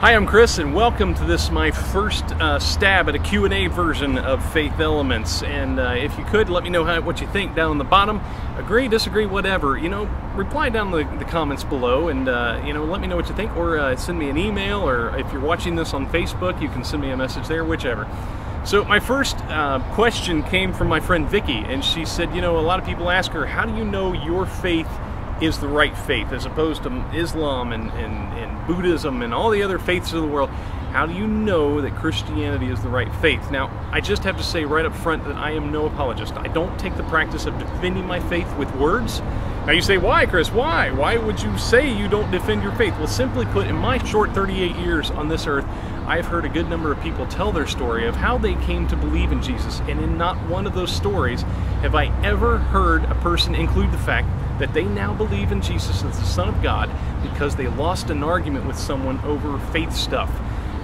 Hi, I'm Chris, and welcome to this, my first stab at a Q&A version of Faith Elements. And if you could, let me know what you think down on the bottom. Agree, disagree, whatever. You know, reply down in the comments below, and let me know what you think, or send me an email, or if you're watching this on Facebook, you can send me a message there, whichever. So my first question came from my friend Vicki, and she said, a lot of people ask her, how do you know your faith is the right faith, as opposed to Islam and Buddhism and all the other faiths of the world? How do you know that Christianity is the right faith? Now, I just have to say right up front that I am no apologist. I don't take the practice of defending my faith with words. Now you say, why, Chris? Why? Why would you say you don't defend your faith? Well, simply put, in my short 38 years on this earth, I've heard a good number of people tell their story of how they came to believe in Jesus, and in not one of those stories have I ever heard a person include the fact that they now believe in Jesus as the Son of God because they lost an argument with someone over faith stuff.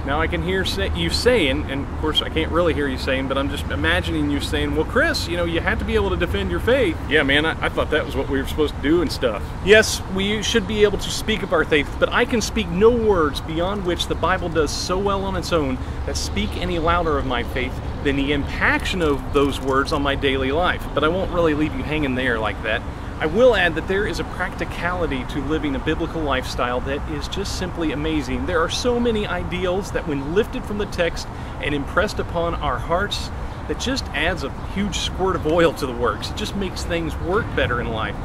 Now I can hear you saying, and of course I can't really hear you saying, but I'm just imagining you saying, well, Chris, you have to be able to defend your faith. Yeah, man, I thought that was what we were supposed to do and stuff. Yes, we should be able to speak of our faith, but I can speak no words beyond which the Bible does so well on its own that speak any louder of my faith than the impaction of those words on my daily life. But I won't really leave you hanging there like that. I will add that there is a practicality to living a biblical lifestyle that is just simply amazing. There are so many ideals that when lifted from the text and impressed upon our hearts, that just adds a huge squirt of oil to the works. It just makes things work better in life.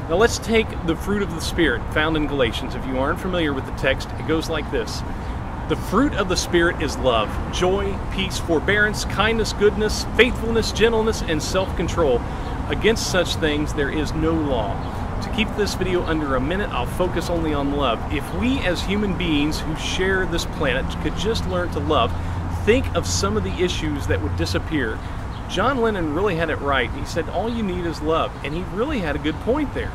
Now let's take the fruit of the Spirit found in Galatians. If you aren't familiar with the text, it goes like this. The fruit of the Spirit is love, joy, peace, forbearance, kindness, goodness, faithfulness, gentleness, and self-control. Against such things there is no law. To keep this video under a minute, I'll focus only on love. If we as human beings who share this planet could just learn to love, think of some of the issues that would disappear. John Lennon really had it right. He said all you need is love, and he really had a good point there.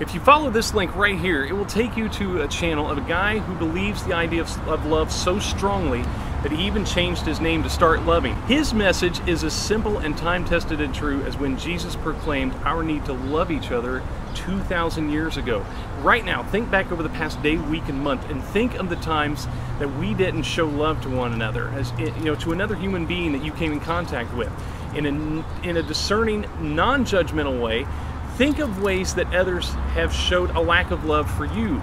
If you follow this link right here, it will take you to a channel of a guy who believes the idea of love so strongly that he even changed his name to Start Loving. His message is as simple and time-tested and true as when Jesus proclaimed our need to love each other 2,000 years ago. Right now, think back over the past day, week, and month, and think of the times that we didn't show love to one another, as to another human being that you came in contact with. In a discerning, non-judgmental way, think of ways that others have showed a lack of love for you.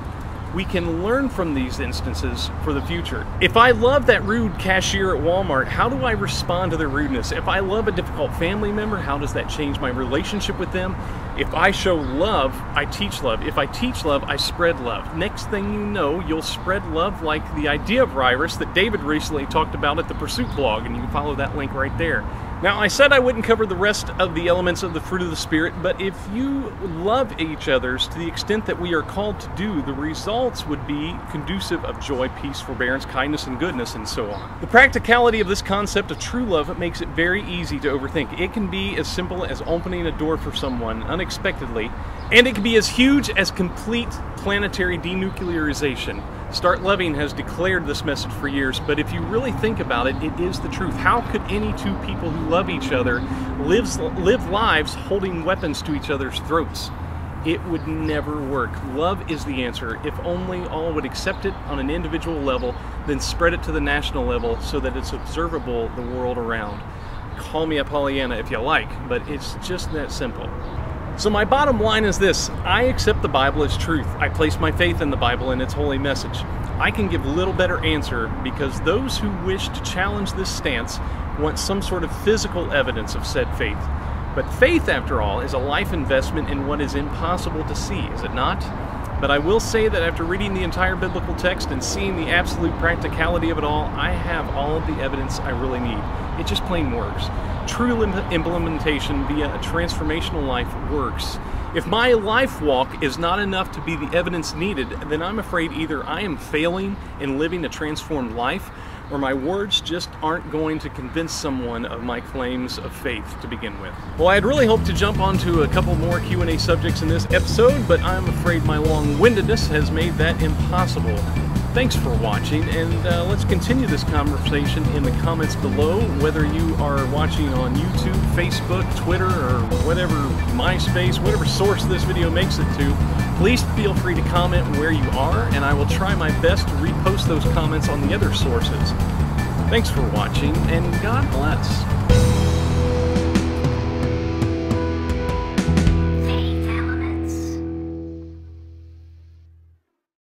We can learn from these instances for the future. If I love that rude cashier at Walmart, how do I respond to their rudeness? If I love a difficult family member, how does that change my relationship with them? If I show love, I teach love. If I teach love, I spread love. Next thing you know, you'll spread love like the idea virus that David recently talked about at the Pursuit blog, and you can follow that link right there. Now, I said I wouldn't cover the rest of the elements of the fruit of the Spirit, but if you love each other to the extent that we are called to do, the results would be conducive of joy, peace, forbearance, kindness, and goodness, and so on. The practicality of this concept of true love makes it very easy to overthink. It can be as simple as opening a door for someone unexpectedly, and it can be as huge as complete planetary denuclearization. Start Loving has declared this message for years, but if you really think about it, it is the truth. How could any two people who love each other live lives holding weapons to each other's throats? It would never work. Love is the answer. If only all would accept it on an individual level, then spread it to the national level so that it's observable the world around. Call me a Pollyanna if you like, but it's just that simple. So my bottom line is this: I accept the Bible as truth. I place my faith in the Bible and its holy message. I can give little better answer because those who wish to challenge this stance want some sort of physical evidence of said faith. But faith, after all, is a life investment in what is impossible to see, is it not? But I will say that after reading the entire biblical text and seeing the absolute practicality of it all, I have all of the evidence I really need. It just plain works. True implementation via a transformational life works. If my life walk is not enough to be the evidence needed, then I'm afraid either I am failing in living a transformed life, or my words just aren't going to convince someone of my claims of faith to begin with. Well, I had really hoped to jump onto a couple more Q&A subjects in this episode, but I'm afraid my long-windedness has made that impossible. Thanks for watching, and let's continue this conversation in the comments below. Whether you are watching on YouTube, Facebook, Twitter, or whatever, MySpace, whatever source this video makes it to, please feel free to comment where you are, and I will try my best to repost those comments on the other sources. Thanks for watching, and God bless.